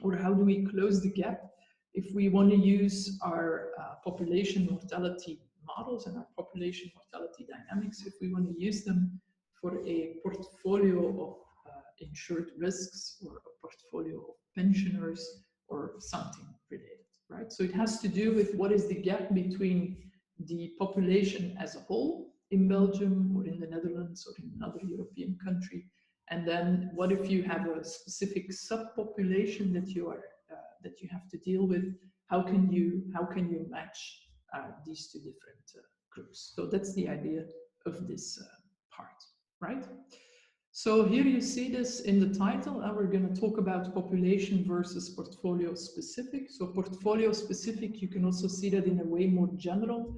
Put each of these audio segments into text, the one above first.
or how do we close the gap if we want to use our population mortality models and our population mortality dynamics, if we want to use them for a portfolio of insured risks or a portfolio of pensioners or something related, right? So it has to do with what is the gap between the population as a whole in Belgium or in the Netherlands or in another European country, and then what if you have a specific subpopulation that you have to deal with? How can you match these two different groups? So that's the idea of this part, right? So here you see this in the title, and we're going to talk about population versus portfolio specific. So portfolio specific, you can also see that in a way more general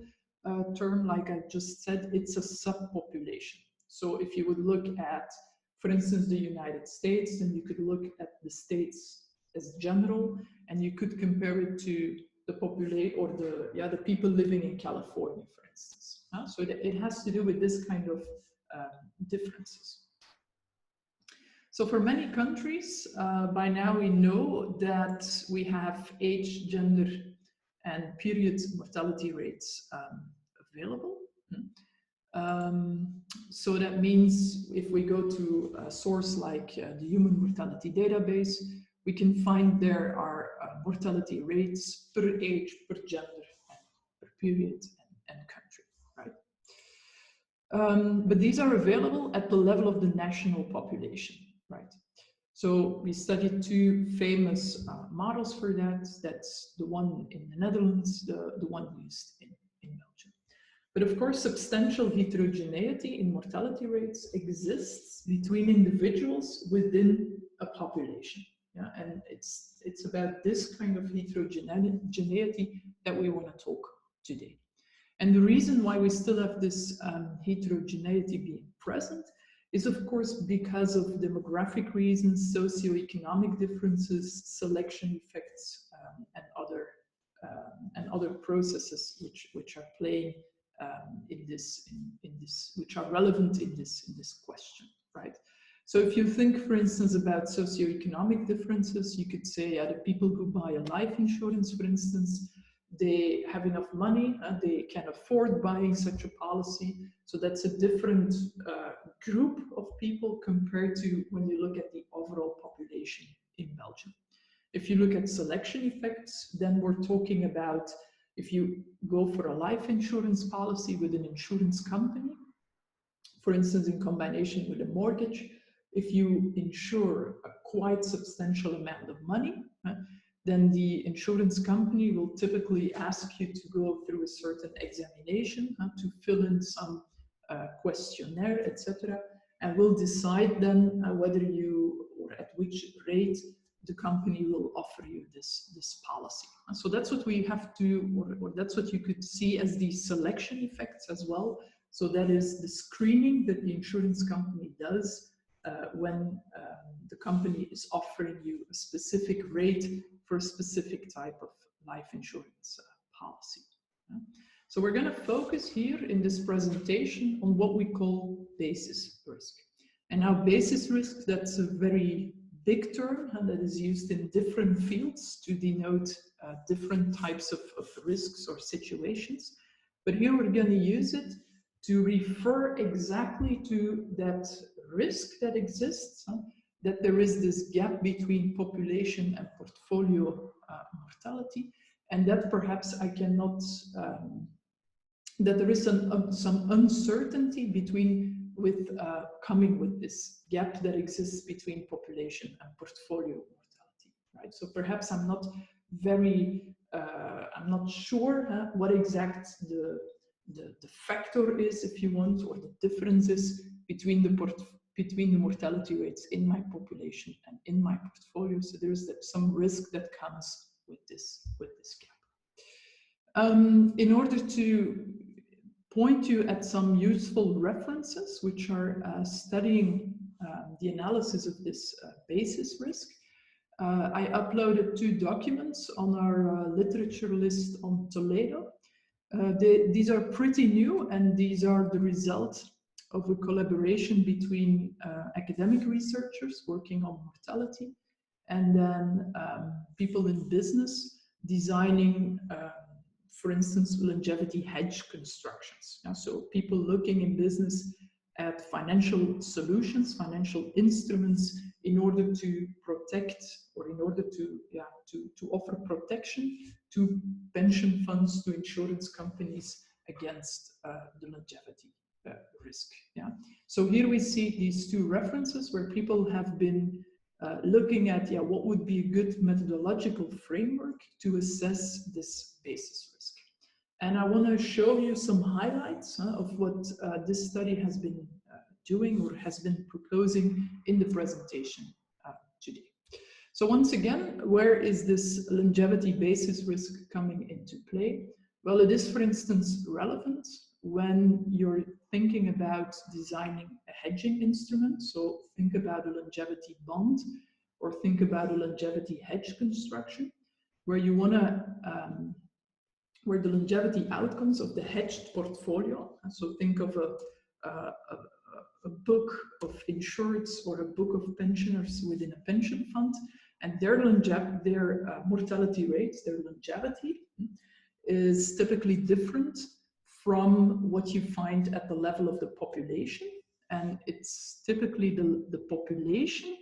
term, like I just said, it's a subpopulation. So if you would look at, for instance, the United States, then you could look at the states as general, and you could compare it to the population or the people living in California, for instance. So it has to do with this kind of differences. So for many countries, by now we know that we have age, gender, and period mortality rates available. So that means if we go to a source like the Human Mortality Database, we can find there are mortality rates per age, per gender, and per period and country, right? But these are available at the level of the national population, right? So we studied two famous models for that. That's the one in the Netherlands, the one used in Belgium. But of course, substantial heterogeneity in mortality rates exists between individuals within a population. Yeah? And it's about this kind of heterogeneity that we want to talk today. And the reason why we still have this heterogeneity being present is, of course, because of demographic reasons, socioeconomic differences, selection effects, and other processes which are playing which are relevant in this question, right? So if you think, for instance, about socioeconomic differences, you could say the people who buy a life insurance, for instance, they have enough money and they can afford buying such a policy. So that's a different group of people compared to when you look at the overall population in Belgium. If you look at selection effects, then we're talking about if you go for a life insurance policy with an insurance company, for instance, in combination with a mortgage, if you insure a quite substantial amount of money, then the insurance company will typically ask you to go through a certain examination, to fill in some questionnaire, etc., and will decide then whether you, or at which rate the company will offer you this policy. And so that's what we have to, or that's what you could see as the selection effects as well. So that is the screening that the insurance company does when the company is offering you a specific rate for a specific type of life insurance policy. So we're going to focus here in this presentation on what we call basis risk. And now basis risk, that's a very big term and that is used in different fields to denote different types of risks or situations. But here we're going to use it to refer exactly to that risk that exists, that there is this gap between population and portfolio mortality, and that perhaps I cannot, that there is some uncertainty coming with this gap that exists between population and portfolio mortality, right? So perhaps I'm not I'm not sure what exact the factor is, if you want, or the differences between the mortality rates in my population and in my portfolio. So there's some risk that comes with this gap. In order to point you at some useful references which are studying the analysis of this basis risk, I uploaded 2 documents on our literature list on Toledo. These are pretty new, and these are the result of a collaboration between academic researchers working on mortality and then people in business designing, for instance, longevity hedge constructions. So people looking in business at financial solutions, financial instruments in order to protect, or in order to offer protection to pension funds, to insurance companies against the longevity risk. So here we see these two references where people have been looking at what would be a good methodological framework to assess this basis risk. And I want to show you some highlights of what this study has been doing or has been proposing in the presentation today. So once again, where is this longevity basis risk coming into play? Well, it is, for instance, relevant when you're thinking about designing a hedging instrument. So think about a longevity bond, or think about a longevity hedge construction, where you want to where the longevity outcomes of the hedged portfolio, so think of a book of insureds or a book of pensioners within a pension fund, and their mortality rates, their longevity, is typically different from what you find at the level of the population. And it's typically the population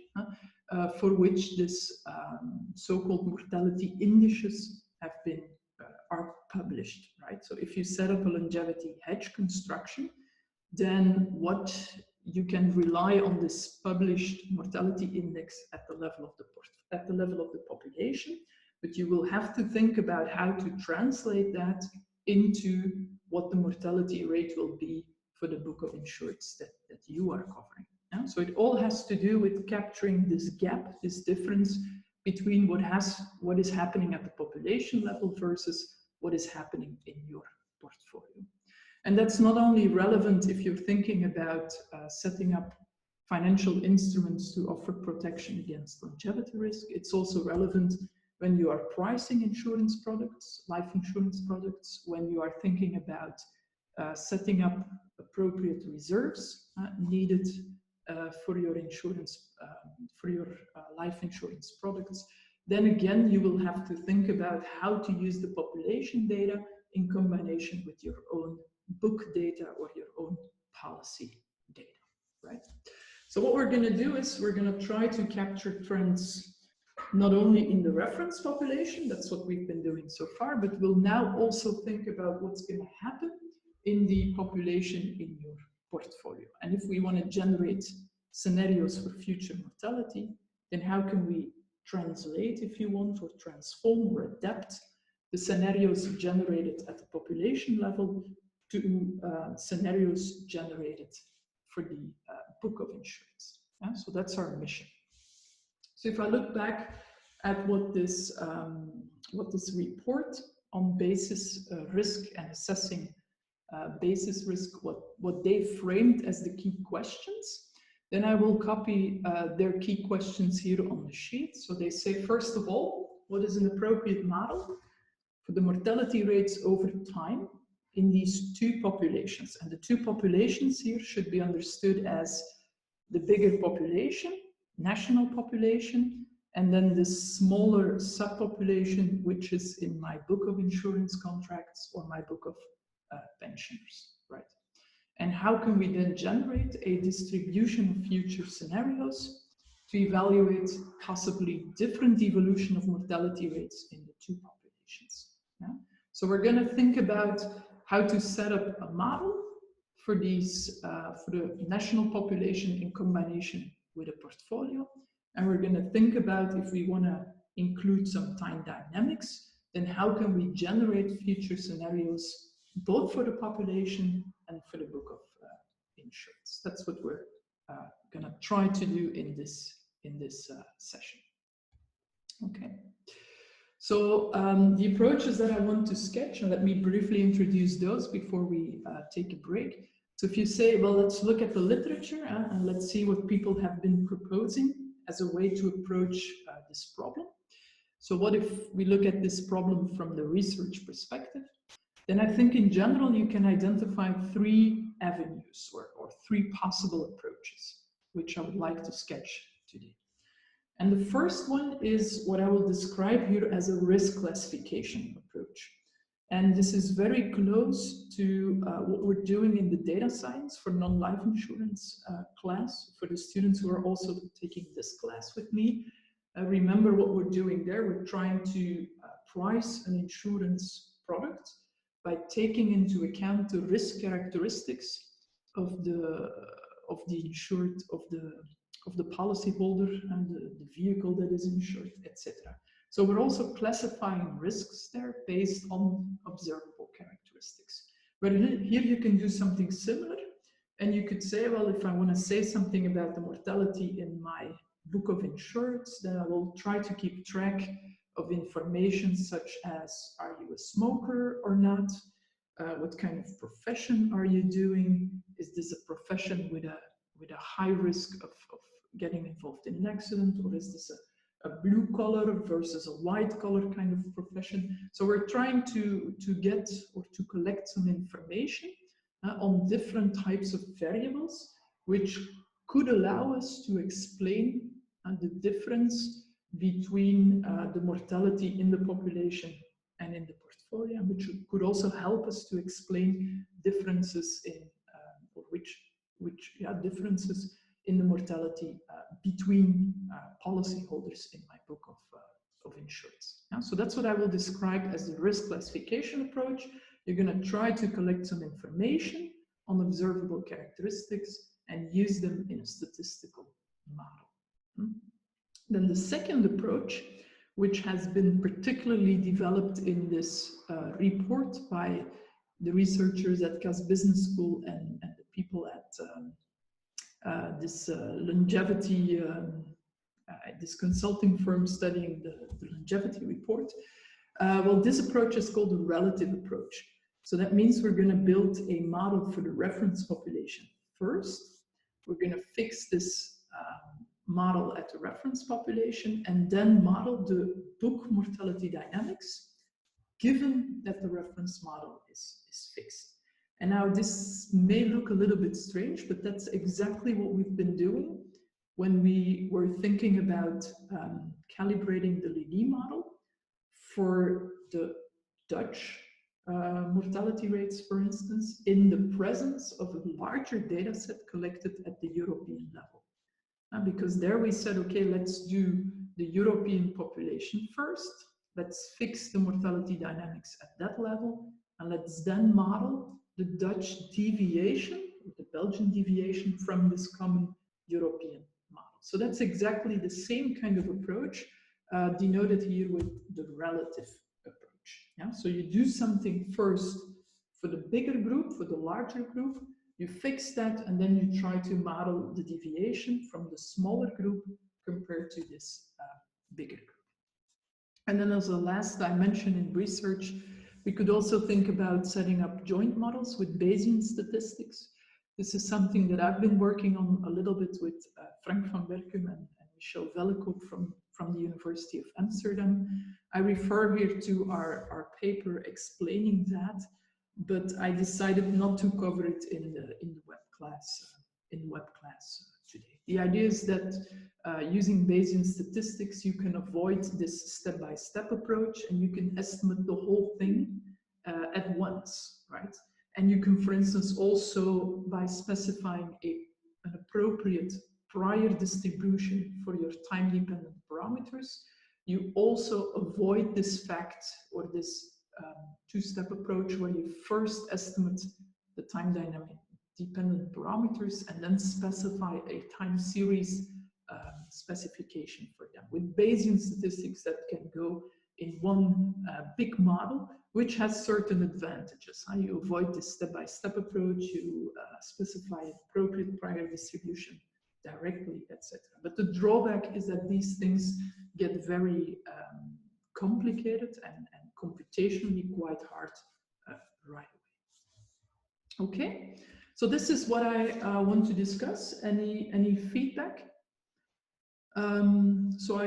for which this so-called mortality indices have been are published, right? So if you set up a longevity hedge construction, then what you can rely on this published mortality index at the level of the population, but you will have to think about how to translate that into what the mortality rate will be for the book of insureds that you are covering. Yeah? So it all has to do with capturing this gap, this difference between what is happening at the population level versus what is happening in your portfolio. And that's not only relevant if you're thinking about setting up financial instruments to offer protection against longevity risk. It's also relevant when you are pricing insurance products, life insurance products, when you are thinking about setting up appropriate reserves needed for your insurance, life insurance products. Then again, you will have to think about how to use the population data in combination with your own book data or your own policy data, right? So what we're going to do is we're going to try to capture trends not only in the reference population, that's what we've been doing so far, but we'll now also think about what's going to happen in the population in your portfolio. And if we want to generate scenarios for future mortality, then how can we translate, if you want, or transform or adapt the scenarios generated at the population level to scenarios generated for the book of insurance. Yeah? So that's our mission. So if I look back at what this report on basis risk and assessing basis risk, what they framed as the key questions, then I will copy their key questions here on the sheet. So they say, first of all, what is an appropriate model for the mortality rates over time in these two populations? And the two populations here should be understood as the bigger population, national population, and then the smaller subpopulation, which is in my book of insurance contracts or my book of pensioners, right? And how can we then generate a distribution of future scenarios to evaluate possibly different evolution of mortality rates in the two populations? Yeah? So we're going to think about how to set up a model for these, for the national population in combination with a portfolio. And we're going to think about, if we want to include some time dynamics, then how can we generate future scenarios both for the population and for the book of insurance. That's what we're going to try to do in this session. Okay. So the approaches that I want to sketch, and let me briefly introduce those before we take a break. So if you say, well, let's look at the literature and let's see what people have been proposing as a way to approach this problem. So what if we look at this problem from the research perspective? Then I think in general, you can identify three avenues or three possible approaches, which I would like to sketch today. And the first one is what I will describe here as a risk classification approach. And this is very close to what we're doing in the data science for non-life insurance class, for the students who are also taking this class with me. Remember what we're doing there. We're trying to price an insurance product by taking into account the risk characteristics of the insured, of the policyholder and the vehicle that is insured, etc. So we're also classifying risks there based on observable characteristics. But here you can do something similar, and you could say, well, if I want to say something about the mortality in my book of insureds, then I will try to keep track of information such as, are you a smoker or not? What kind of profession are you doing? Is this a profession with a high risk of getting involved in an accident, or is this a blue collar versus a white collar kind of profession? So we're trying to get or to collect some information on different types of variables, which could allow us to explain the difference between the mortality in the population and in the portfolio, which could also help us to explain differences in differences in the mortality between policyholders in my book of insurance. Yeah? So that's what I will describe as the risk classification approach. You're going to try to collect some information on observable characteristics and use them in a statistical model. Then the second approach, which has been particularly developed in this report by the researchers at Cass Business School and the people at this longevity, this consulting firm studying the longevity report. Well, this approach is called a relative approach. So that means we're going to build a model for the reference population first. We're going to fix this model at the reference population and then model the book mortality dynamics, given that the reference model is fixed. And now this may look a little bit strange, but that's exactly what we've been doing when we were thinking about calibrating the ALIM model for the Dutch mortality rates, for instance, in the presence of a larger data set collected at the European level. Because there we said, okay, let's do the European population first. Let's fix the mortality dynamics at that level, and let's then model the Dutch deviation, the Belgian deviation from this common European model. So that's exactly the same kind of approach denoted here with the relative approach. Yeah? So you do something first for the bigger group, for the larger group, you fix that, and then you try to model the deviation from the smaller group compared to this bigger group. And then as a last dimension in research, we could also think about setting up joint models with Bayesian statistics. This is something that I've been working on a little bit with Frank van Berkum and Michel Vellekoop from the University of Amsterdam. I refer here to our paper explaining that, but I decided not to cover it in the web class today. The idea is that using Bayesian statistics, you can avoid this step-by-step approach, and you can estimate the whole thing at once, right? And you can, for instance, also by specifying an appropriate prior distribution for your time-dependent parameters, you also avoid this fact or this two-step approach where you first estimate the time dynamic dependent parameters and then specify a time series specification for them. With Bayesian statistics, that can go in one big model, which has certain advantages. You avoid this step-by-step approach, you specify appropriate prior distribution directly, etc. But the drawback is that these things get very complicated and computationally quite hard right away. Okay, so this is what I want to discuss. Any feedback? So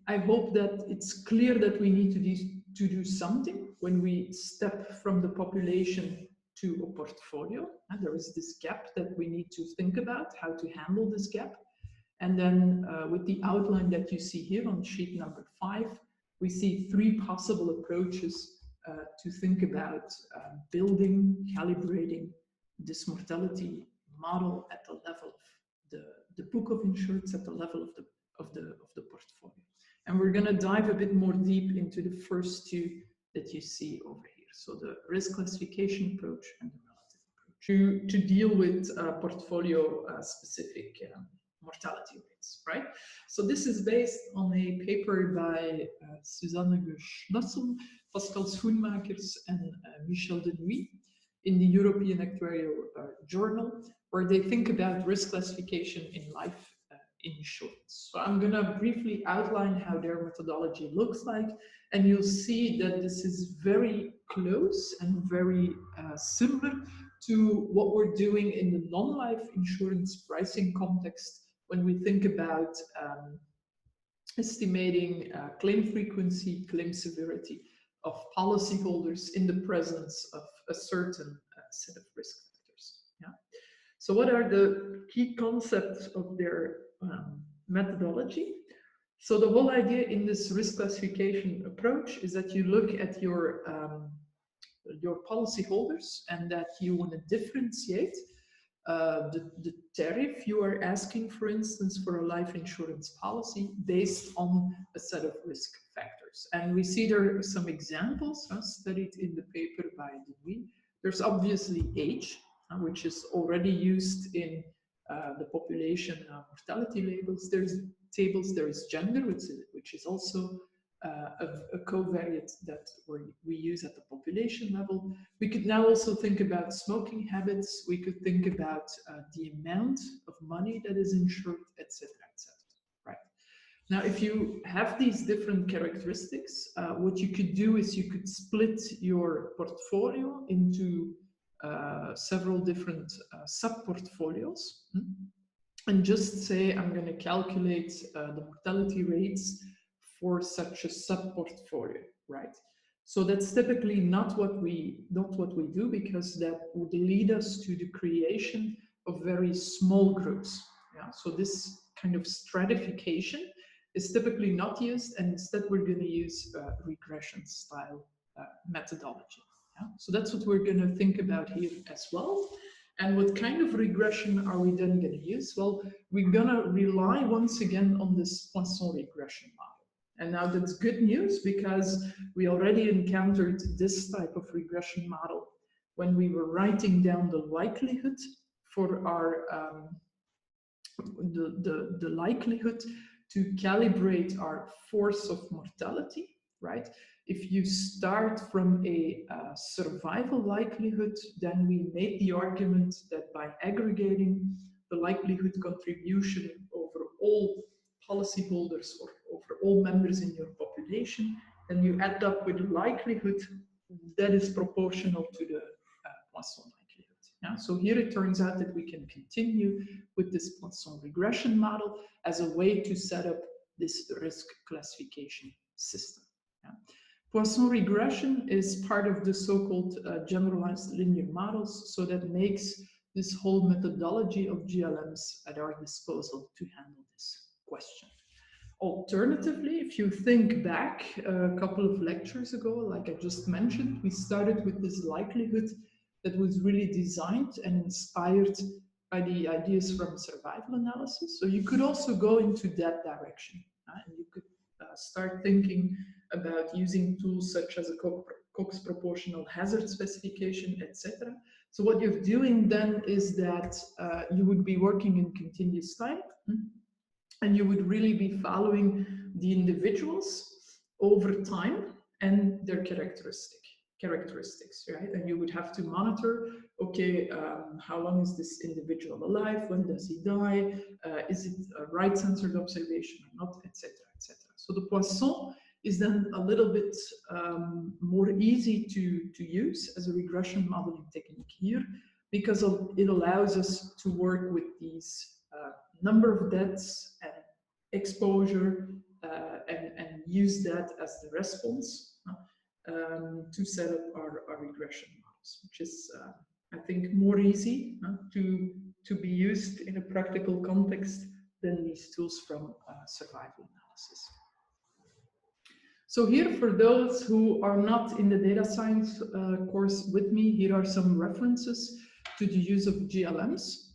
I hope that it's clear that we need to do something when we step from the population to a portfolio. And there is this gap that we need to think about how to handle this gap. And then with the outline that you see here on sheet number 5, we see 3 possible approaches to think about building, calibrating this mortality model at the level of the book of insureds, at the level of the portfolio. And we're going to dive a bit more deep into the first 2 that you see over here. So the risk classification approach and the relative approach to deal with portfolio specific mortality rates, right? So this is based on a paper by Susanne Schnossel, Pascal Schoenmakers, and Michel Denuy in the European Actuarial Journal, where they think about risk classification in life insurance. So I'm going to briefly outline how their methodology looks like, and you'll see that this is very close and very similar to what we're doing in the non-life insurance pricing context when we think about estimating claim frequency, claim severity of policyholders in the presence of a certain set of risk factors. Yeah. So what are the key concepts of their methodology? So the whole idea in this risk classification approach is that you look at your policyholders and that you want to differentiate the tariff you are asking, for instance, for a life insurance policy based on a set of risk factors. And we see there are some examples studied in the paper by Denuy. There's obviously age, which is already used in the population mortality labels. There's tables, there is gender, which is also a covariate that we use at the population level. We could now also think about smoking habits. We could think about the amount of money that is insured, etc., etc. Right. Now, if you have these different characteristics, what you could do is you could split your portfolio into several different sub-portfolios, and just say, I'm going to calculate the mortality rates for such a sub-portfolio, right? So that's typically not what we do, because that would lead us to the creation of very small groups. Yeah? So this kind of stratification is typically not used, and instead we're going to use regression style methodology. Yeah? So that's what we're going to think about here as well. And what kind of regression are we then going to use? Well, we're going to rely once again on this Poisson regression model. And now that's good news, because we already encountered this type of regression model when we were writing down the likelihood for our the likelihood to calibrate our force of mortality, right? If you start from a survival likelihood, then we made the argument that by aggregating the likelihood contribution over all policyholders or over all members in your population, then you end up with a likelihood that is proportional to the Poisson likelihood. Yeah? So here it turns out that we can continue with this Poisson regression model as a way to set up this risk classification system. Yeah? Poisson regression is part of the so-called generalized linear models, so that makes this whole methodology of GLMs at our disposal to handle this question. Alternatively, if you think back a couple of lectures ago, like I just mentioned, we started with this likelihood that was really designed and inspired by the ideas from survival analysis. So you could also go into that direction, and you could start thinking about using tools such as a Cox proportional hazard specification, etc. So what you're doing then is that you would be working in continuous time, and you would really be following the individuals over time and their characteristics, right? And you would have to monitor, okay, how long is this individual alive? When does he die? Is it a right-centered observation or not, etc., etc. So the Poisson is then a little bit more easy to use as a regression modeling technique here, because it allows us to work with these number of deaths and exposure and use that as the response to set up our regression models, which is, I think, more easy to be used in a practical context than these tools from survival analysis. So here, for those who are not in the data science course with me, here are some references to the use of GLMs.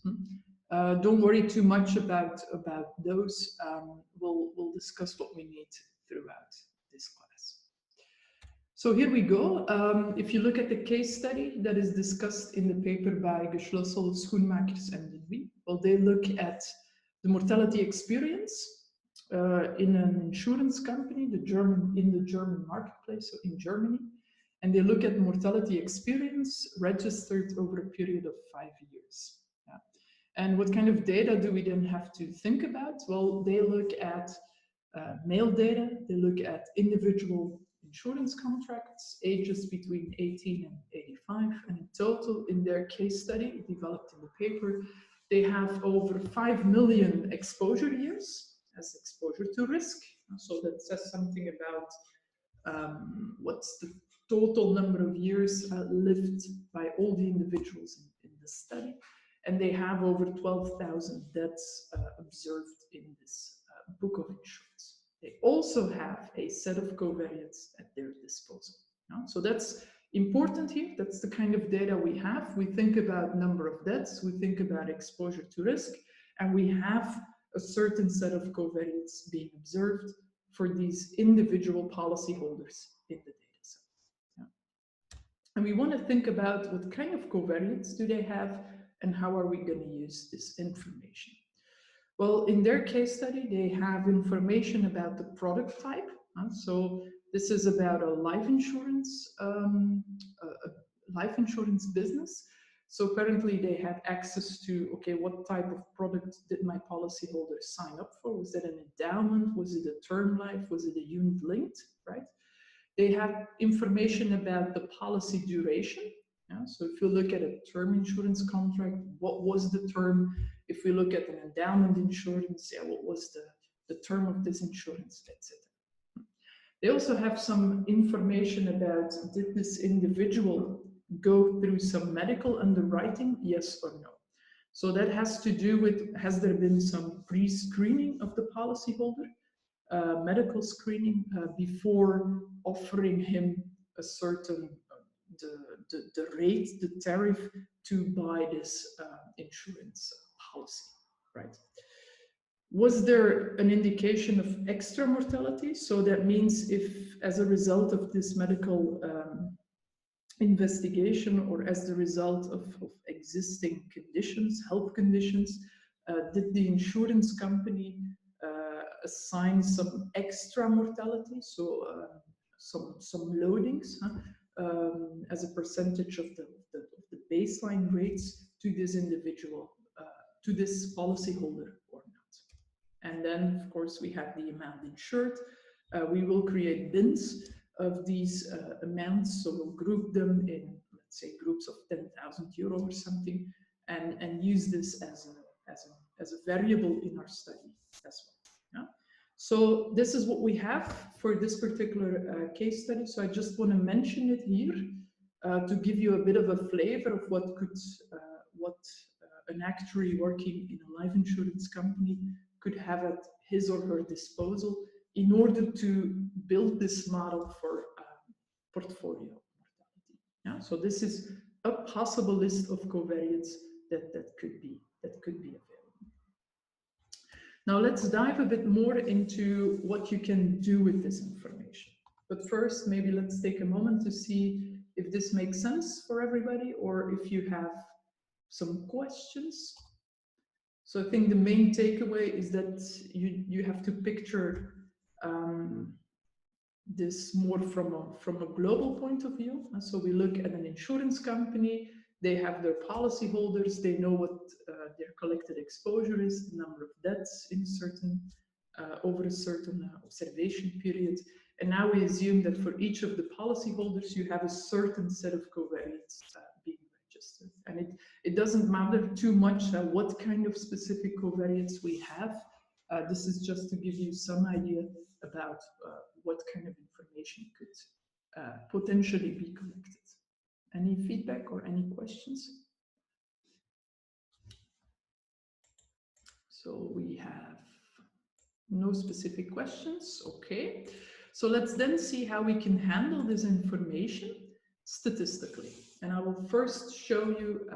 Don't worry too much about those. We'll discuss what we need throughout this class. So here we go. If you look at the case study that is discussed in the paper by Geschlossel, Schoenmakers, and De Vie, well, they look at the mortality experience in an insurance company, in the German marketplace, so in Germany, and they look at mortality experience registered over a period of 5 years. Yeah. And what kind of data do we then have to think about? Well, they look at male data, they look at individual insurance contracts, ages between 18 and 85, and in total, in their case study developed in the paper, they have over 5 million exposure years as exposure to risk. So that says something about what's the total number of years lived by all the individuals in the study. And they have over 12,000 deaths observed in this book of insurance. They also have a set of covariates at their disposal. So that's important here. That's the kind of data we have. We think about number of deaths, we think about exposure to risk, and we have a certain set of covariates being observed for these individual policyholders in the data set. Yeah. And we want to think about what kind of covariates do they have and how are we going to use this information. Well, in their case study, they have information about the product type. So this is about a life insurance business. So currently they have access to, okay, what type of product did my policyholder sign up for? Was it an endowment? Was it a term life? Was it a unit linked, right? They have information about the policy duration. Yeah? So if you look at a term insurance contract, what was the term? If we look at an endowment insurance, yeah, what was the term of this insurance, etc. They also have some information about, did this individual go through some medical underwriting, yes or no? So that has to do with, has there been some pre-screening of the policyholder, medical screening, before offering him a certain, the rate, the tariff to buy this insurance policy, right? Was there an indication of extra mortality? So that means if, as a result of this medical investigation or as the result of existing conditions, health conditions, did the insurance company assign some extra mortality, so some loadings as a percentage of the baseline rates to this individual, to this policyholder or not? And then, of course, we have the amount insured. We will create bins of these amounts, so we'll group them in, let's say, groups of 10,000 euro or something, and use this as a variable in our study as well. Yeah? So this is what we have for this particular case study. So I just want to mention it here to give you a bit of a flavor of what an actuary working in a life insurance company could have at his or her disposal in order to build this model for portfolio mortality. Yeah? So this is a possible list of covariates that could be available. Now let's dive a bit more into what you can do with this information. But first, maybe let's take a moment to see if this makes sense for everybody or if you have some questions. So I think the main takeaway is that you have to picture this more from a global point of view. And so we look at an insurance company, they have their policyholders, they know what their collected exposure is, the number of deaths in certain over a certain observation period. And now we assume that for each of the policyholders, you have a certain set of covariates being registered. And it doesn't matter too much what kind of specific covariates we have. This is just to give you some idea about what kind of information could potentially be collected. Any feedback or any questions? So we have No specific questions. Okay. So let's then see how we can handle this information statistically. And I will first show you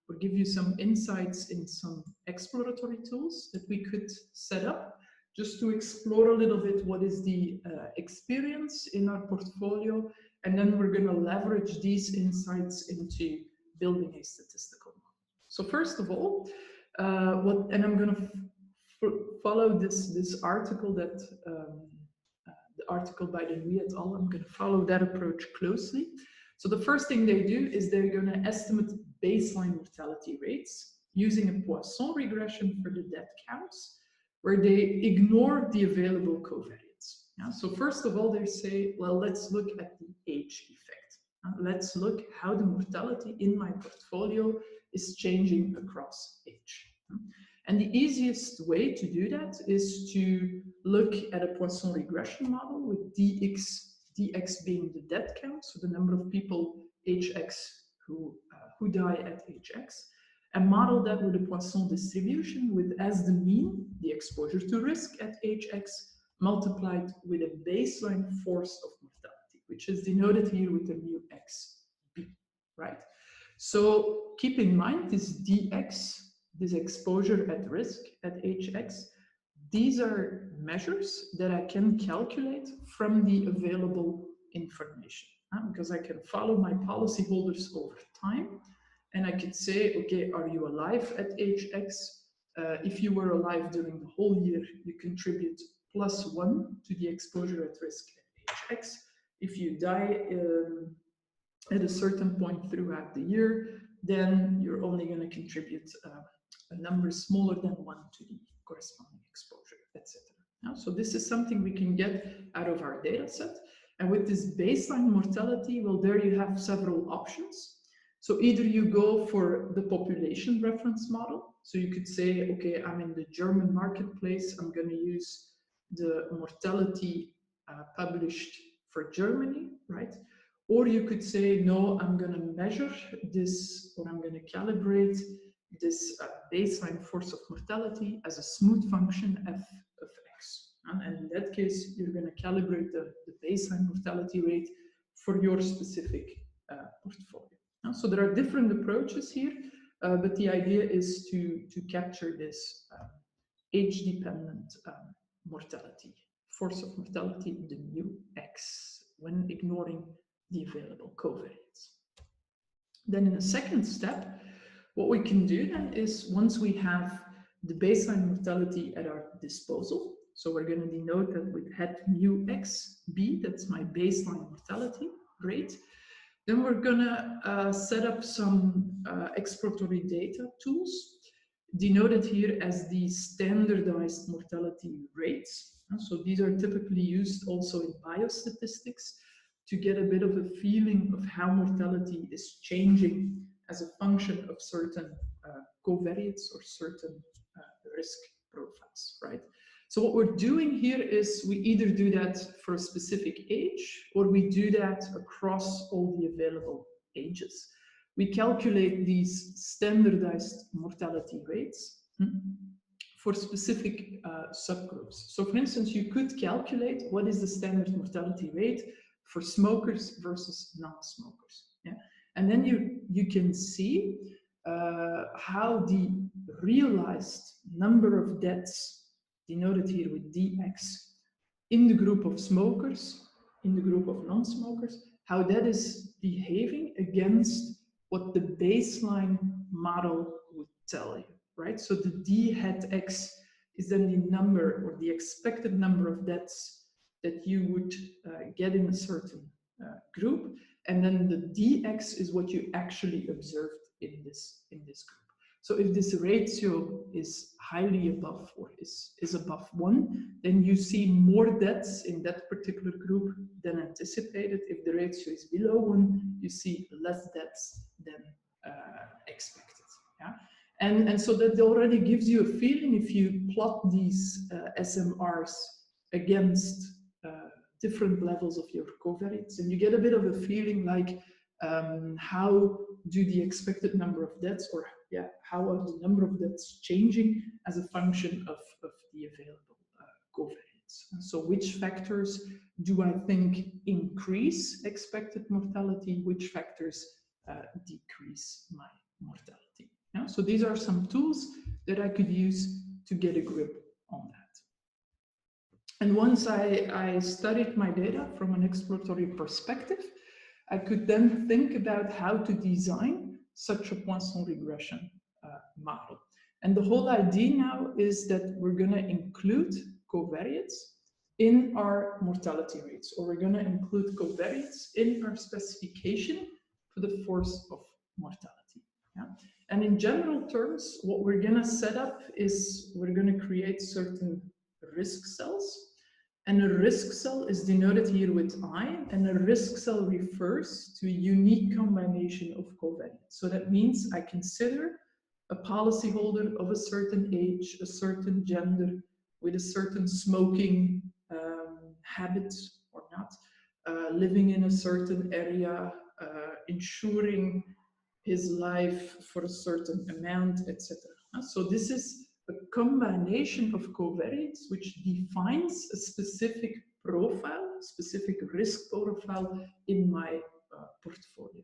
or give you some insights in some exploratory tools that we could set up just to explore a little bit what is the experience in our portfolio. And then we're going to leverage these insights into building a statistical model. So first of all, and I'm going to follow this article that the article by Denouy et al. I'm going to follow that approach closely. So the first thing they do is they're going to estimate baseline mortality rates using a Poisson regression for the death counts, where they ignore the available covariates. Yeah? So first of all, they say, well, let's look at the age effect. Let's look how the mortality in my portfolio is changing across age. And the easiest way to do that is to look at a Poisson regression model with dx being the death count, so the number of people hx who die at hx, and model that with a Poisson distribution with as the mean the exposure to risk at hx multiplied with a baseline force of mortality, which is denoted here with the mu x b, right? So keep in mind this dx, this exposure at risk at hx, these are measures that I can calculate from the available information, because I can follow my policyholders over time, and I could say, okay, are you alive at hx? If you were alive during the whole year, you contribute +1 to the exposure at risk at hx. If you die at a certain point throughout the year, then you're only going to contribute a number smaller than 1 to the corresponding exposure, etc. So this is something we can get out of our data set. And with this baseline mortality, well, there you have several options. So either you go for the population reference model. So you could say, okay, I'm in the German marketplace, I'm going to use the mortality published for Germany, right? Or you could say, no, I'm going to measure this, or I'm going to calibrate this baseline force of mortality as a smooth function f of x. And in that case, you're going to calibrate the baseline mortality rate for your specific portfolio. So there are different approaches here, but the idea is to capture this age-dependent mortality, force of mortality, the mu x, when ignoring the available covariates. Then in a second step, what we can do then is, once we have the baseline mortality at our disposal, so we're going to denote that with het mu x b, that's my baseline mortality rate, then we're going to set up some exploratory data tools, denoted here as the standardized mortality rates. So these are typically used also in biostatistics to get a bit of a feeling of how mortality is changing as a function of certain covariates or certain risk profiles, right? So what we're doing here is we either do that for a specific age, or we do that across all the available ages. We calculate these standardized mortality rates for specific subgroups. So for instance, you could calculate what is the standard mortality rate for smokers versus non-smokers. Yeah? And then you can see how the realized number of deaths, denoted here with dx, in the group of smokers, in the group of non-smokers, how that is behaving against what the baseline model would tell you, right? So the d hat x is then the number, or the expected number of deaths that you would get in a certain group, and then the dx is what you actually observed in this group. So if this ratio is highly above, or is above 1, then you see more deaths in that particular group than anticipated. If the ratio is below 1, you see less deaths than expected. Yeah? And so that already gives you a feeling, if you plot these SMRs against different levels of your covariates, and you get a bit of a feeling like how do the expected number of deaths, or how are the number of deaths changing as a function of the available covariance. So which factors do I think increase expected mortality, which factors decrease my mortality. Yeah? So these are some tools that I could use to get a grip on that. And once I studied my data from an exploratory perspective, I could then think about how to design such a Poisson regression model. And the whole idea now is that we're going to include covariates in our mortality rates, or we're going to include covariates in our specification for the force of mortality. Yeah? And in general terms, what we're going to set up is we're going to create certain risk cells. And a risk cell is denoted here with I, and a risk cell refers to a unique combination of covariates. So that means I consider a policyholder of a certain age, a certain gender, with a certain smoking habit or not, living in a certain area, insuring his life for a certain amount, etc. So this is a combination of covariates which defines a specific profile, specific risk profile in my portfolio.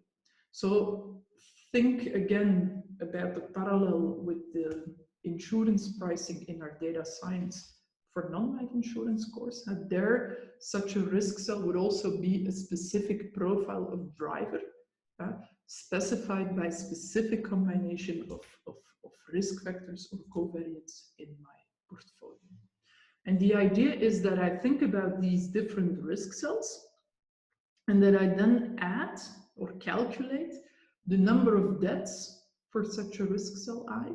So think again about the parallel with the insurance pricing in our data science for non-life insurance course. And there, such a risk cell would also be a specific profile of driver, specified by specific combination of risk factors or covariates in my portfolio. And the idea is that I think about these different risk cells and that I then add or calculate the number of deaths for such a risk cell I,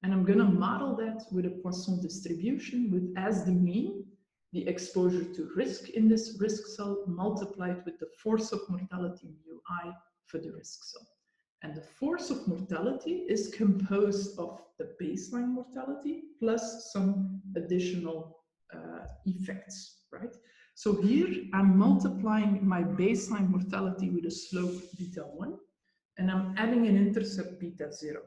and I'm going to model that with a Poisson distribution with as the mean the exposure to risk in this risk cell multiplied with the force of mortality mu I for the risk cell. And the force of mortality is composed of the baseline mortality plus some additional effects, right? So here I'm multiplying my baseline mortality with a slope beta 1, and I'm adding an intercept beta 0.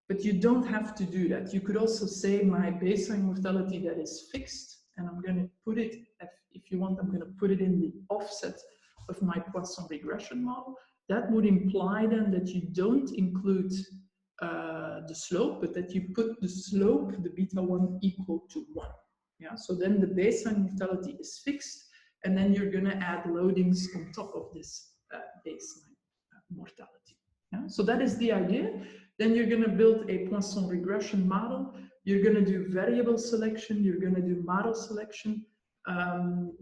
But you don't have to do that. You could also say my baseline mortality that is fixed, and I'm going to put it, if you want, I'm going to put it in the offset of my Poisson regression model. That would imply then that you don't include the slope, but that you put the slope, the beta 1, equal to 1. Yeah? So then the baseline mortality is fixed, and then you're going to add loadings on top of this baseline mortality. Yeah? So that is the idea. Then you're going to build a Poisson regression model. You're going to do variable selection. You're going to do model selection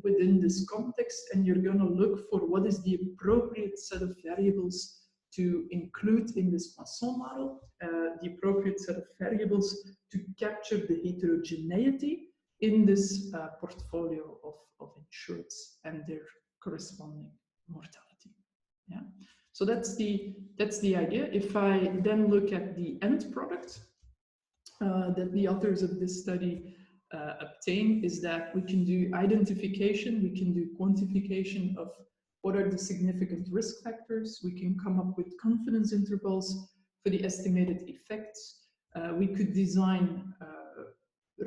within this context, and you're going to look for what is the appropriate set of variables to include in this Poisson model, the appropriate set of variables to capture the heterogeneity in this portfolio of insureds and their corresponding mortality. Yeah. So that's the idea. If I then look at the end product that the authors of this study obtain, is that we can do identification, we can do quantification of what are the significant risk factors, we can come up with confidence intervals for the estimated effects, we could design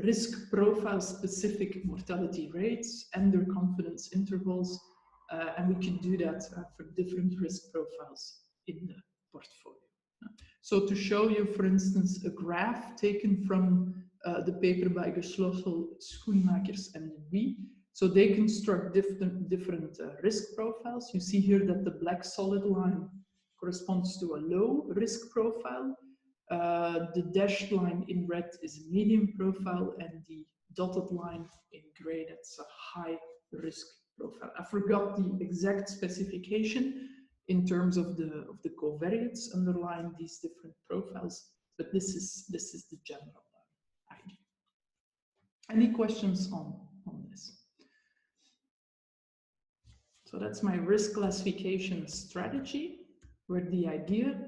risk profile specific mortality rates and their confidence intervals, and we can do that for different risk profiles in the portfolio. So to show you, for instance, a graph taken from the paper by Geschlossel, Schoenmakers, and Louis. So they construct different risk profiles. You see here that the black solid line corresponds to a low risk profile. The dashed line in red is a medium profile, and the dotted line in gray, that's a high risk profile. I forgot the exact specification in terms of the covariates underlying these different profiles, but this is the general idea. Any questions on this? So that's my risk classification strategy, where the idea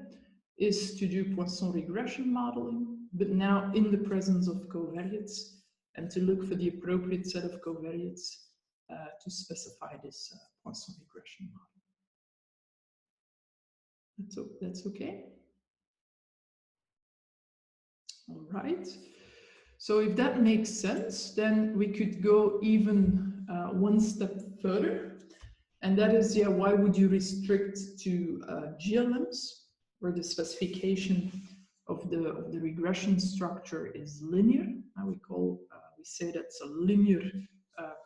is to do Poisson regression modeling, but now in the presence of covariates, and to look for the appropriate set of covariates to specify this Poisson regression model. That's okay. All right. So if that makes sense, then we could go even one step further. And that is, yeah, why would you restrict to GLMs, where the specification of the regression structure is linear? We say that's a linear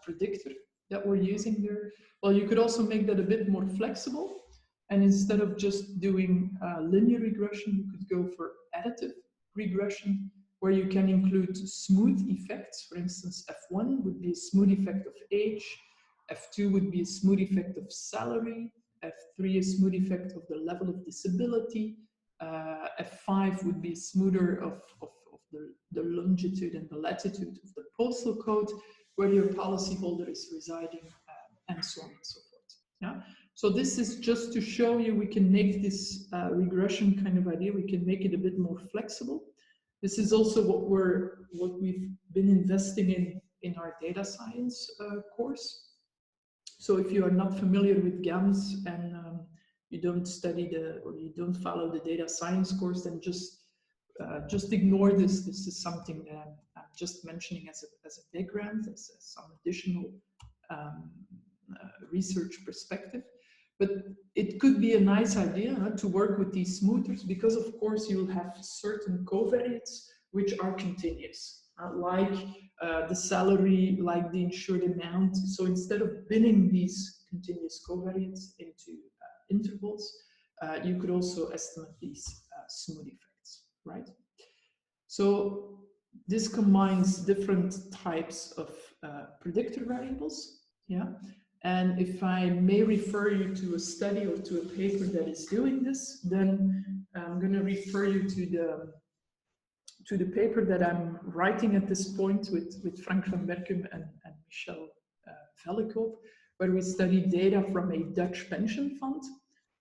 predictor that we're using there. Well, you could also make that a bit more flexible. And instead of just doing linear regression, you could go for additive regression, where you can include smooth effects. For instance, F1 would be a smooth effect of age, F2 would be a smooth effect of salary, F3 a smooth effect of the level of disability, F5 would be smoother of the longitude and the latitude of the postal code where your policyholder is residing, and so on and so forth. Yeah. So this is just to show you we can make this regression kind of idea, we can make it a bit more flexible. This is also what we've been investing in our data science course. So if you are not familiar with GAMS and you don't study or you don't follow the data science course, then just ignore this. This is something that I'm just mentioning as a background, as some additional research perspective. But it could be a nice idea to work with these smoothers, because of course you'll have certain covariates which are continuous, like the salary, like the insured amount. So instead of binning these continuous covariates into intervals, you could also estimate these smooth effects, right? So this combines different types of predictor variables, yeah. And if I may refer you to a study or to a paper that is doing this, then I'm going to refer you to the paper that I'm writing at this point with Frank van Berkum and Michel Vellekoop, where we study data from a Dutch pension fund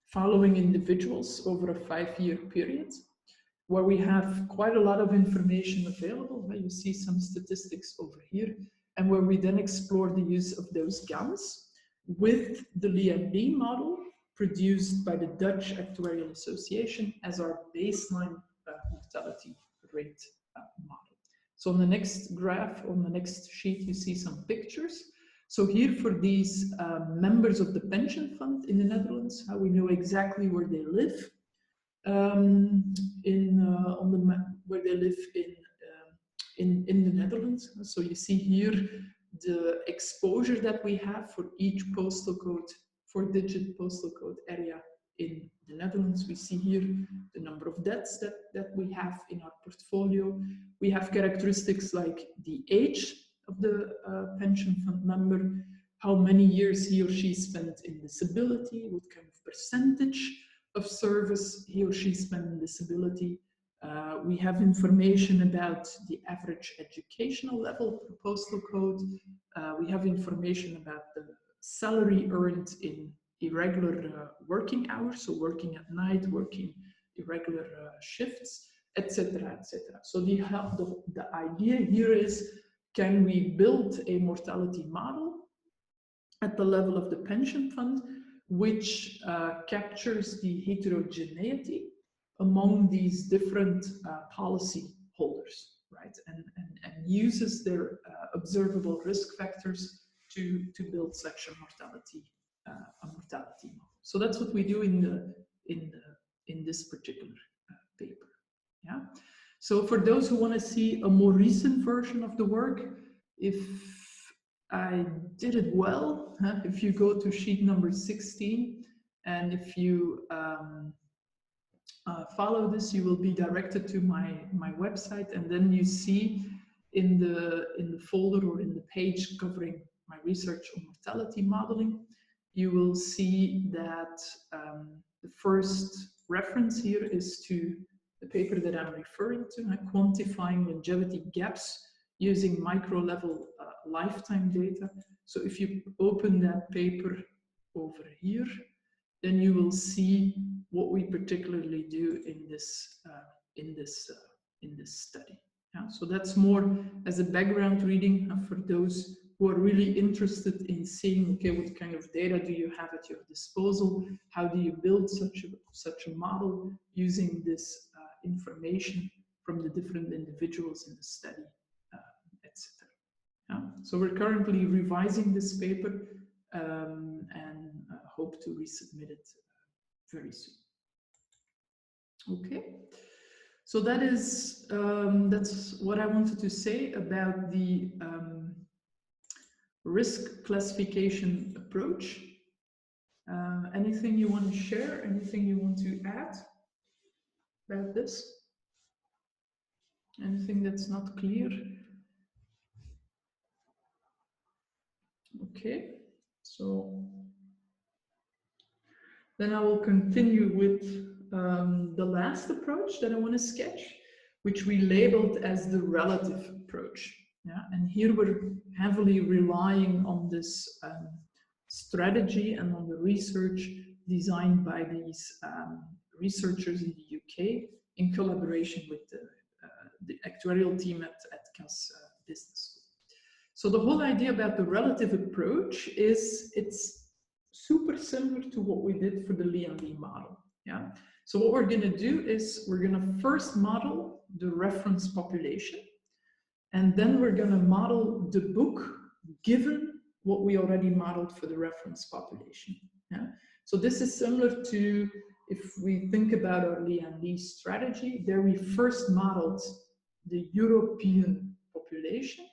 following individuals over a 5-year period, where we have quite a lot of information available. You see some statistics over here, and where we then explore the use of those GAMs with the LIMB model produced by the Dutch Actuarial Association as our baseline mortality rate model. So on the next graph, on the next sheet, you see some pictures. So here for these members of the pension fund in the Netherlands, how we know exactly where they live, on the map where they live in the Netherlands. So you see here the exposure that we have for each postal code, 4-digit postal code area in the Netherlands. We see here the number of deaths that we have in our portfolio. We have characteristics like the age of the pension fund member, how many years he or she spent in disability, what kind of percentage of service he or she spent in disability. We have information about the average educational level per postal code. We have information about the salary earned in irregular working hours, so working at night, working irregular shifts, etc., etc. So the idea here is, can we build a mortality model at the level of the pension fund which captures the heterogeneity among these different policy holders, right? And uses their observable risk factors to build such a mortality model. So that's what we do in this particular paper. Yeah. So for those who want to see a more recent version of the work, if I did it well, if you go to sheet number 16, and if you follow this, you will be directed to my website, and then you see in the folder or in the page covering my research on mortality modeling, you will see that the first reference here is to the paper that I'm referring to, quantifying longevity gaps using micro-level lifetime data. So if you open that paper over here, then you will see what we particularly do in this study. Yeah, so that's more as a background reading for those who are really interested in seeing, okay, what kind of data do you have at your disposal? How do you build such a model using this information from the different individuals in the study Yeah? So we're currently revising this paper and hope to resubmit it very soon. Okay, so that is that's what I wanted to say about the risk classification approach. Anything you want to share? Anything you want to add about this? Anything that's not clear? Okay, so then I will continue with the last approach that I want to sketch, which we labeled as the relative approach. Yeah, and here we're heavily relying on this strategy and on the research designed by these researchers in the UK in collaboration with the actuarial team at CAS Business School. So the whole idea about the relative approach is it's super similar to what we did for the Lee model. Yeah. So what we're going to do is we're going to first model the reference population, and then we're going to model the book given what we already modeled for the reference population. Yeah. So this is similar to if we think about our Lee strategy. There we first modeled the European population,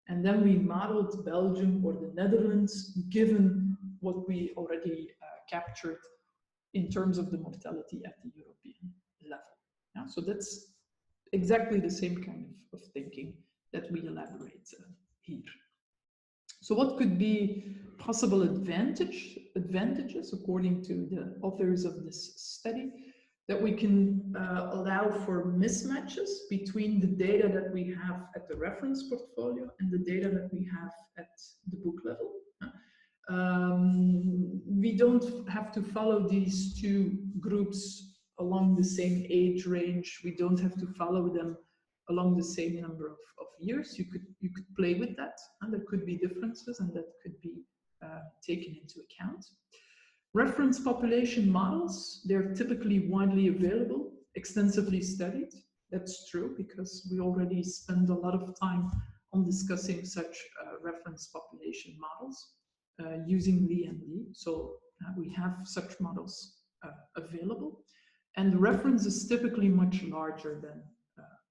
and then we modeled Belgium or the Netherlands given what we already captured in terms of the mortality at the European level. Yeah, so that's exactly the same kind of thinking that we elaborate here. So what could be possible advantages according to the authors of this study? That we can allow for mismatches between the data that we have at the reference portfolio and the data that we have at the book level. We don't have to follow these two groups along the same age range. We don't have to follow them along the same number of years. You could play with that, and there could be differences, and that could be taken into account. Reference population models, they're typically widely available, extensively studied. That's true because we already spend a lot of time on discussing such reference population models using Lee. So we have such models available. And the reference is typically much larger than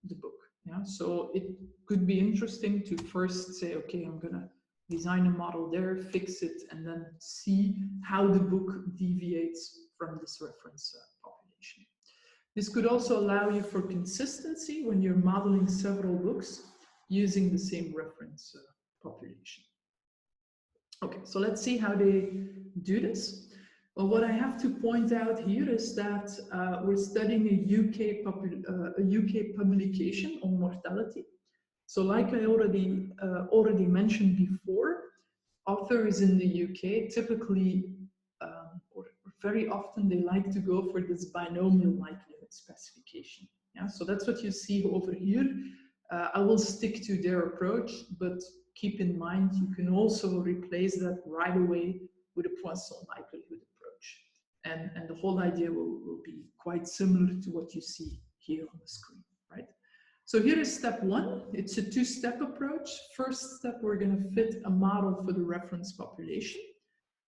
the book. Yeah? So it could be interesting to first say, okay, I'm going to design a model there, fix it, and then see how the book deviates from this reference population. This could also allow you for consistency when you're modeling several books using the same reference population. Okay, so let's see how they do this. Well, what I have to point out here is that we're studying a UK publication on mortality. So like I already mentioned before, authors in the UK typically, or very often, they like to go for this binomial likelihood specification. Yeah, so that's what you see over here. I will stick to their approach, but keep in mind you can also replace that right away with a Poisson likelihood approach. And the whole idea will be quite similar to what you see here on the screen, right? So here is step one. It's a two-step approach. First step, we're going to fit a model for the reference population.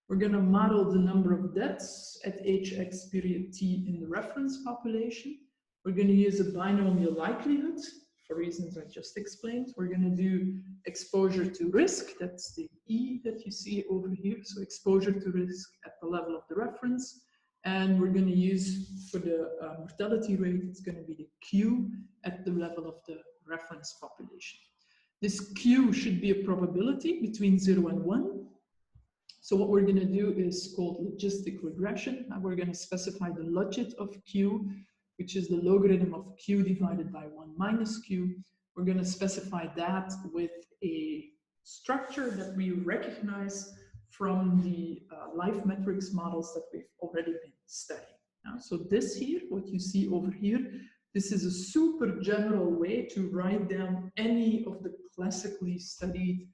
We're going to model the number of deaths at hx period t in the reference population. We're going to use a binomial likelihood for reasons I just explained. We're going to do exposure to risk. That's the E that you see over here. So exposure to risk at the level of the reference. And we're going to use, for the mortality rate, it's going to be the Q at the level of the reference population. This Q should be a probability between 0 and 1. So what we're going to do is called logistic regression. Now we're going to specify the logit of Q, which is the logarithm of Q divided by 1 minus Q. We're going to specify that with a structure that we recognize from the life metrics models that we've already been studying. So this here, what you see over here, this is a super general way to write down any of the classically studied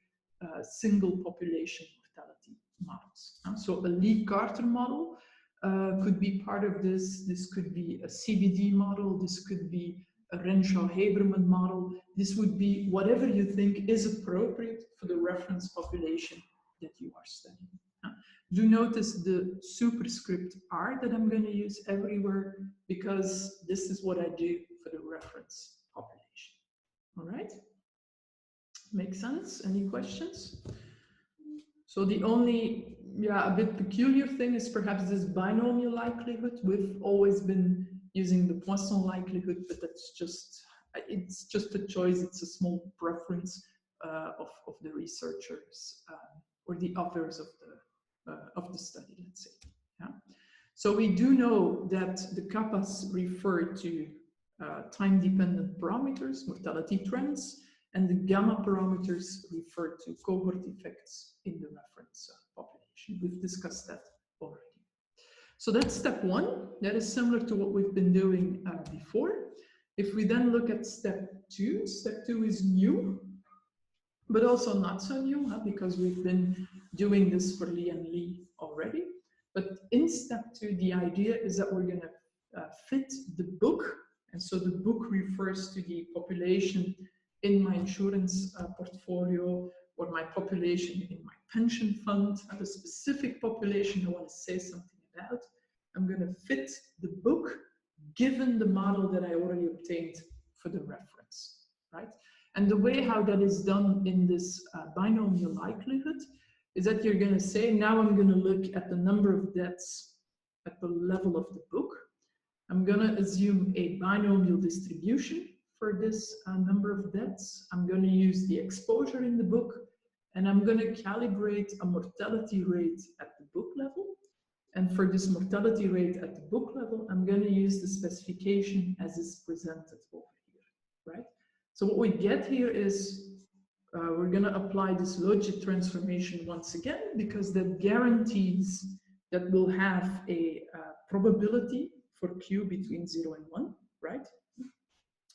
single population mortality models. So a Lee-Carter model could be part of this. This could be a CBD model. This could be a Renshaw-Haberman model. This would be whatever you think is appropriate for the reference population that you are studying. Do notice the superscript R that I'm going to use everywhere, because this is what I do for the reference population. All right? Make sense? Any questions? So the only, a bit peculiar thing is perhaps this binomial likelihood. We've always been using the Poisson likelihood, but that's just, it's just a choice. It's a small preference of the researchers or the authors of the study, let's say. Yeah. So we do know that the kappas refer to time-dependent parameters, mortality trends, and the gamma parameters refer to cohort effects in the reference population. We've discussed that already. So that's step one. That is similar to what we've been doing before. If we then look at step two is new, but also not so new, because we've been doing this for Lee and Lee already. But in step two, the idea is that we're going to fit the book. And so the book refers to the population in my insurance portfolio, or my population in my pension fund, and a specific population I want to say something about. I'm going to fit the book given the model that I already obtained for the reference, right? And the way how that is done in this binomial likelihood is that you're going to say, now I'm going to look at the number of deaths at the level of the book. I'm going to assume a binomial distribution for this number of deaths. I'm going to use the exposure in the book, and I'm going to calibrate a mortality rate at the book level. And for this mortality rate at the book level, I'm going to use the specification as is presented over here, right? So what we get here is we're going to apply this logit transformation once again, because that guarantees that we'll have a probability for Q between 0 and 1, right?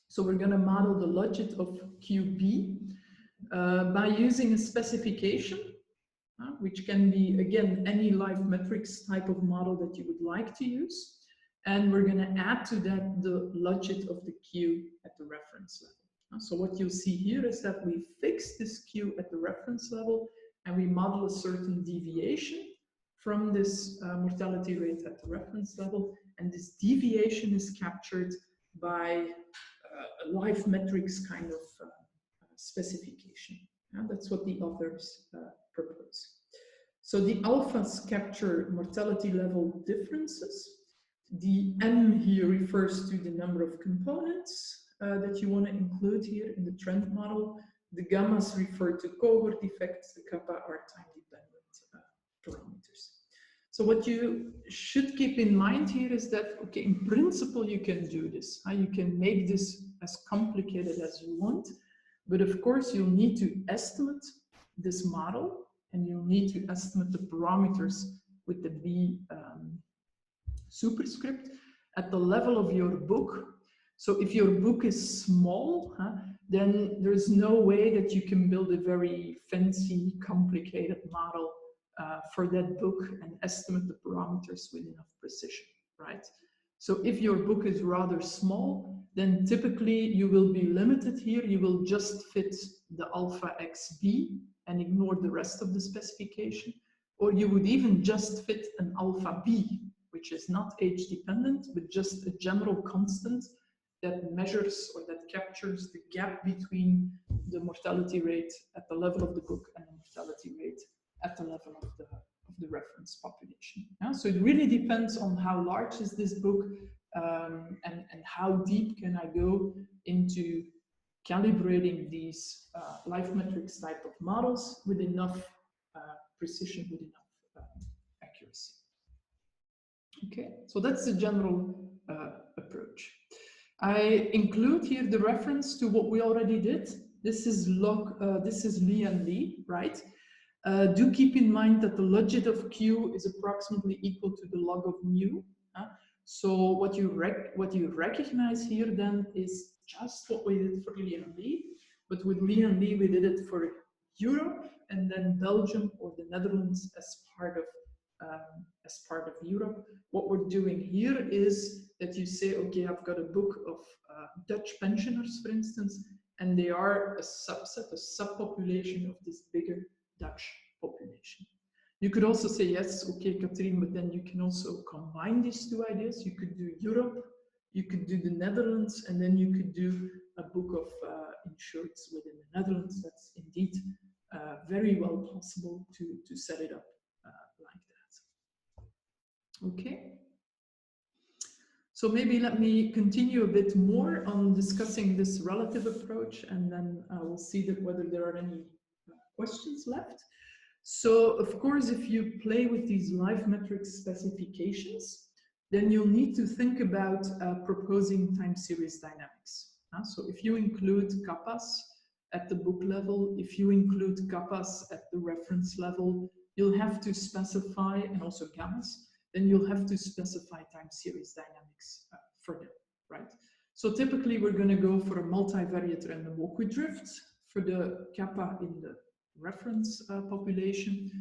So we're going to model the logit of QB by using a specification, which can be, again, any life metrics type of model that you would like to use. And we're going to add to that the logit of the Q at the reference level. So what you'll see here is that we fix this Q at the reference level, and we model a certain deviation from this mortality rate at the reference level. And this deviation is captured by a life metrics kind of specification. That's what the authors propose. So the alphas capture mortality level differences. The M here refers to the number of components that you want to include here in the trend model. The gammas refer to cohort effects. The kappa are time-dependent parameters. So what you should keep in mind here is that, okay, in principle, you can do this. You can make this as complicated as you want, but of course, you'll need to estimate this model, and you'll need to estimate the parameters with the B superscript at the level of your book. So if your book is small, then there's no way that you can build a very fancy, complicated model for that book and estimate the parameters with enough precision, right? So if your book is rather small, then typically you will be limited here. You will just fit the alpha XB and ignore the rest of the specification. Or you would even just fit an alpha B, which is not age dependent, but just a general constant that measures or that captures the gap between the mortality rate at the level of the book and the mortality rate at the level of the reference population. So it really depends on how large is this book and how deep can I go into calibrating these life metrics type of models with enough precision, with enough accuracy. Okay, so that's the general approach. I include here the reference to what we already did. This is Lee and Lee, right? Do keep in mind that the logit of Q is approximately equal to the log of mu. So what you recognize here then is just what we did for Lee and Lee, but with Lee and Lee we did it for Europe and then Belgium or the Netherlands as part of as part of Europe. What we're doing here is that you say, okay, I've got a book of Dutch pensioners, for instance, and they are a subset, a subpopulation of this bigger Dutch population. You could also say, yes, okay, Katrien, but then you can also combine these two ideas. You could do Europe, you could do the Netherlands, and then you could do a book of insureds within the Netherlands. That's indeed very well possible to set it up like that. Okay. So maybe let me continue a bit more on discussing this relative approach, and then we'll see that whether there are any questions left. So of course, if you play with these life metrics specifications, then you'll need to think about proposing time series dynamics. So if you include kappas at the book level, if you include kappas at the reference level, you'll have to specify, and also gammas, then you'll have to specify time series dynamics for them, right? So typically we're going to go for a multivariate random walk with drift for the kappa in the reference population.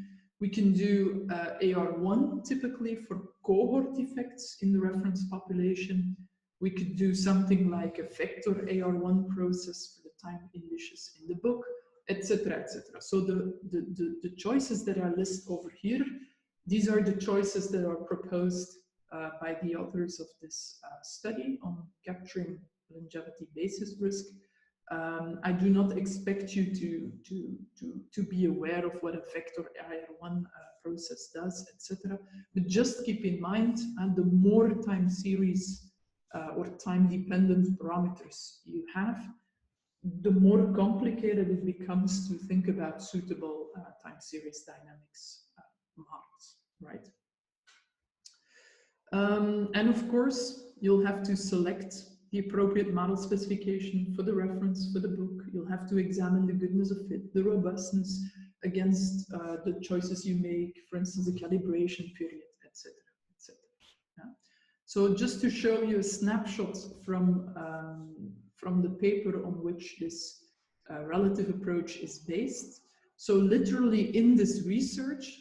We can do AR1 typically for cohort effects in the reference population. We could do something like a vector AR1 process for the time indices in the book, etc., etc. So the choices that are listed over here, these are the choices that are proposed by the authors of this study on capturing longevity basis risk. I do not expect you to be aware of what a vector AR1 process does, etc. But just keep in mind, and the more time series or time-dependent parameters you have, the more complicated it becomes to think about suitable time series dynamics models, right? And of course, you'll have to select the appropriate model specification for the reference for the book. You'll have to examine the goodness of fit, the robustness against the choices you make, for instance, the calibration period, etc., etc. Yeah? So just to show you a snapshot from the paper on which this relative approach is based. So literally in this research,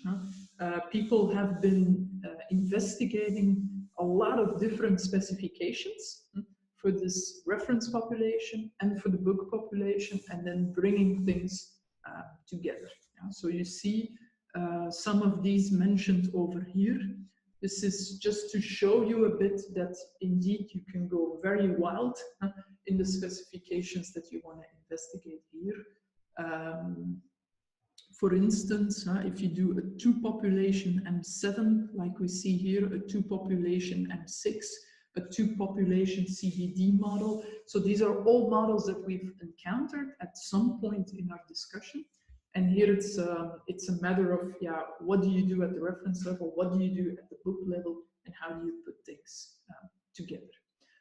people have been investigating a lot of different specifications for this reference population and for the book population, and then bringing things together. Yeah? So you see some of these mentioned over here. This is just to show you a bit that indeed you can go very wild in the specifications that you want to investigate here. For instance, if you do a 2 population M7, like we see here, a 2 population M6, a 2 population CBD model. So these are all models that we've encountered at some point in our discussion. And here it's a matter of, yeah, what do you do at the reference level? What do you do at the book level? And how do you put things together?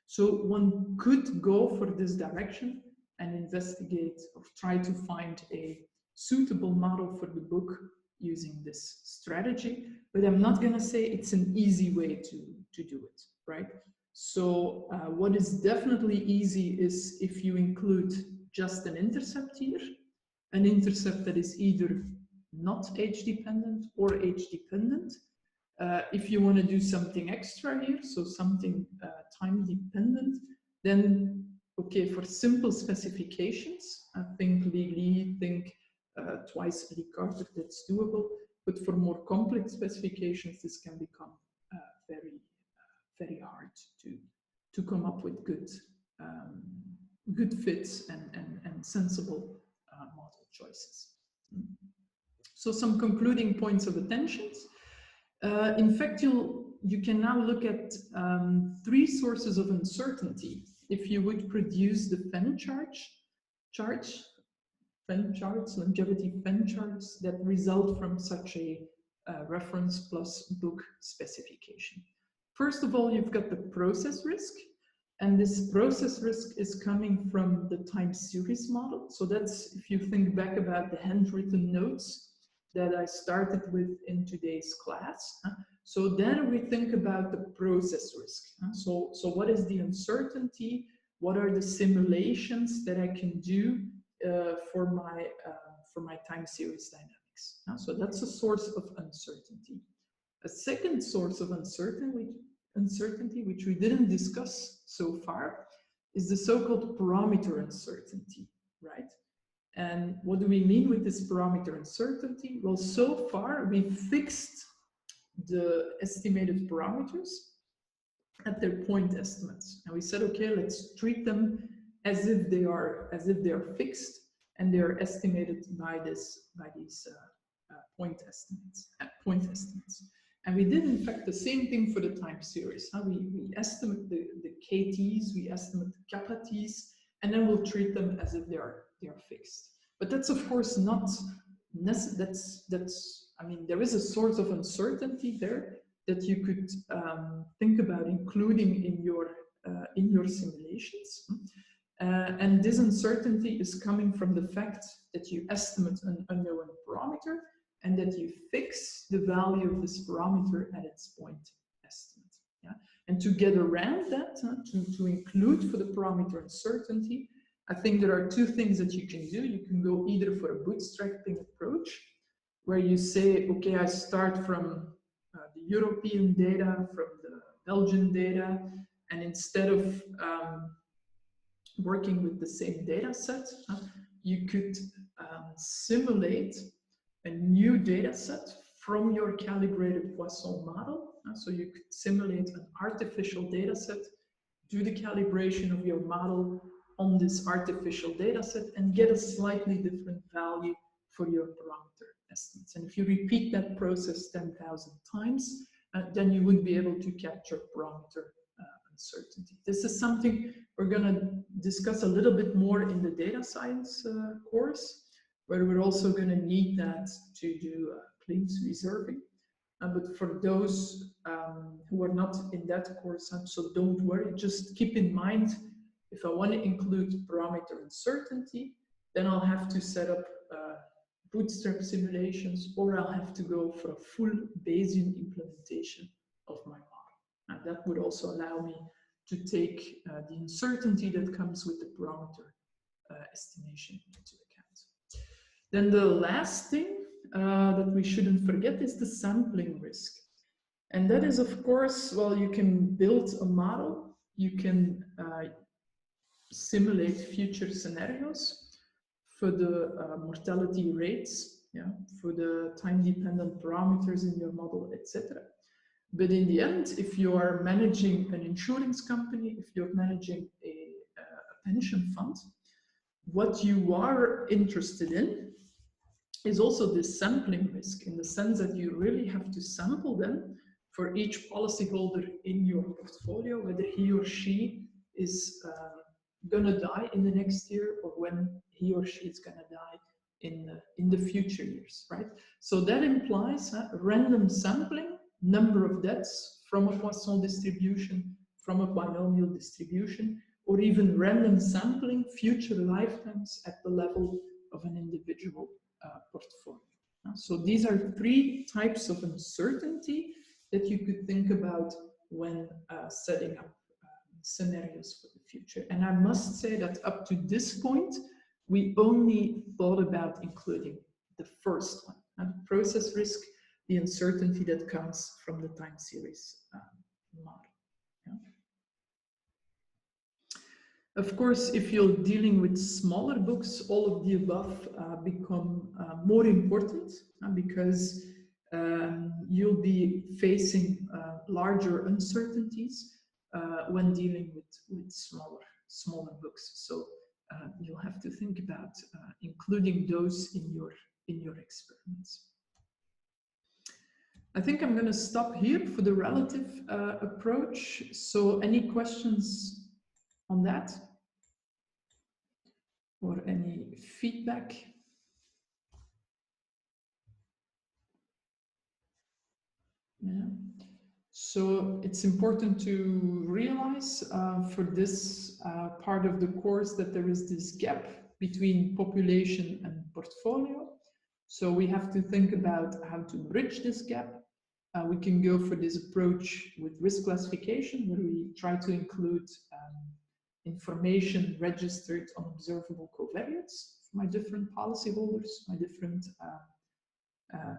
So one could go for this direction and investigate or try to find a suitable model for the book using this strategy, but I'm not going to say it's an easy way to do it, right? So what is definitely easy is if you include just an intercept here, an intercept that is either not age-dependent or age-dependent. If you want to do something extra here, so something time-dependent, then, okay, for simple specifications, I think Lee, think twice Lee Carter, that's doable. But for more complex specifications, this can become very hard to come up with good fits and sensible model choices. So some concluding points of attention. In fact, you can now look at 3 sources of uncertainty if you would produce the Venn charts, longevity Venn charts that result from such a reference plus book specification. First of all, you've got the process risk, and this process risk is coming from the time series model. So that's, if you think back about the handwritten notes that I started with in today's class. So then we think about the process risk. So what is the uncertainty? What are the simulations that I can do for my time series dynamics? So that's a source of uncertainty. A second source of uncertainty, which we didn't discuss so far, is the so-called parameter uncertainty, right? And what do we mean with this parameter uncertainty? Well, so far we fixed the estimated parameters at their point estimates. And we said, okay, let's treat them as if they are fixed and they are estimated by these point estimates. And we did, in fact, the same thing for the time series. We estimate the KTs, we estimate the kappa T's, and then we'll treat them as if they are fixed. But that's, of course, not I mean, there is a source of uncertainty there that you could think about including in your simulations. And this uncertainty is coming from the fact that you estimate an unknown parameter and that you fix the value of this parameter at its point estimate. Yeah? And to get around that, to include for the parameter uncertainty, I think there are two things that you can do. You can go either for a bootstrapping approach, where you say, okay, I start from the European data, from the Belgian data, and instead of working with the same data set, you could simulate a new data set from your calibrated Poisson model. So you could simulate an artificial data set, do the calibration of your model on this artificial data set, and get a slightly different value for your parameter estimates. And if you repeat that process 10,000 times, then you would be able to capture parameter uncertainty. This is something we're going to discuss a little bit more in the data science course, where we're also going to need that to do claims reserving. But for those who are not in that course, so don't worry, just keep in mind, if I want to include parameter uncertainty, then I'll have to set up bootstrap simulations, or I'll have to go for a full Bayesian implementation of my model. And that would also allow me to take the uncertainty that comes with the parameter estimation into account. Then the last thing that we shouldn't forget is the sampling risk. And that is, of course, well, you can build a model, you can simulate future scenarios for the mortality rates, yeah, for the time-dependent parameters in your model, etc. But in the end, if you are managing an insurance company, if you're managing a pension fund, what you are interested in is also this sampling risk, in the sense that you really have to sample them for each policyholder in your portfolio, whether he or she is gonna die in the next year, or when he or she is gonna die in the future years, right? So that implies random sampling, number of deaths from a Poisson distribution, from a binomial distribution, or even random sampling future lifetimes at the level of an individual portfolio. So these are three types of uncertainty that you could think about when setting up scenarios for the future. And I must say that up to this point, we only thought about including the first one, the process risk, the uncertainty that comes from the time series model. Yeah. Of course, if you're dealing with smaller books, all of the above become more important because you'll be facing larger uncertainties when dealing with smaller books. So you'll have to think about including those in your experiments. I think I'm going to stop here for the relative approach. So any questions on that? Or any feedback? Yeah. So it's important to realize for this part of the course that there is this gap between population and portfolio. So we have to think about how to bridge this gap. We can go for this approach with risk classification, where we try to include information registered on observable covariates for my different policyholders, my different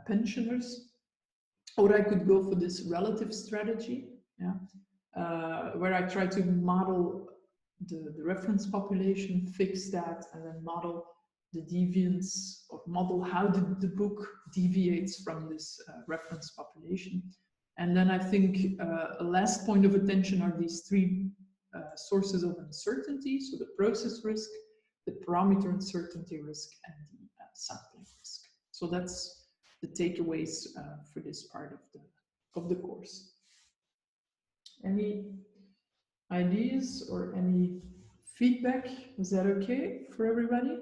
pensioners. Or I could go for this relative strategy, yeah, where I try to model the reference population, fix that, and then model the deviance, or model how the book deviates from this reference population. And then I think a last point of attention are these three sources of uncertainty, so the process risk, the parameter uncertainty risk, and the sampling risk. So that's the takeaways for this part of the course. Any ideas or any feedback? Is that okay for everybody?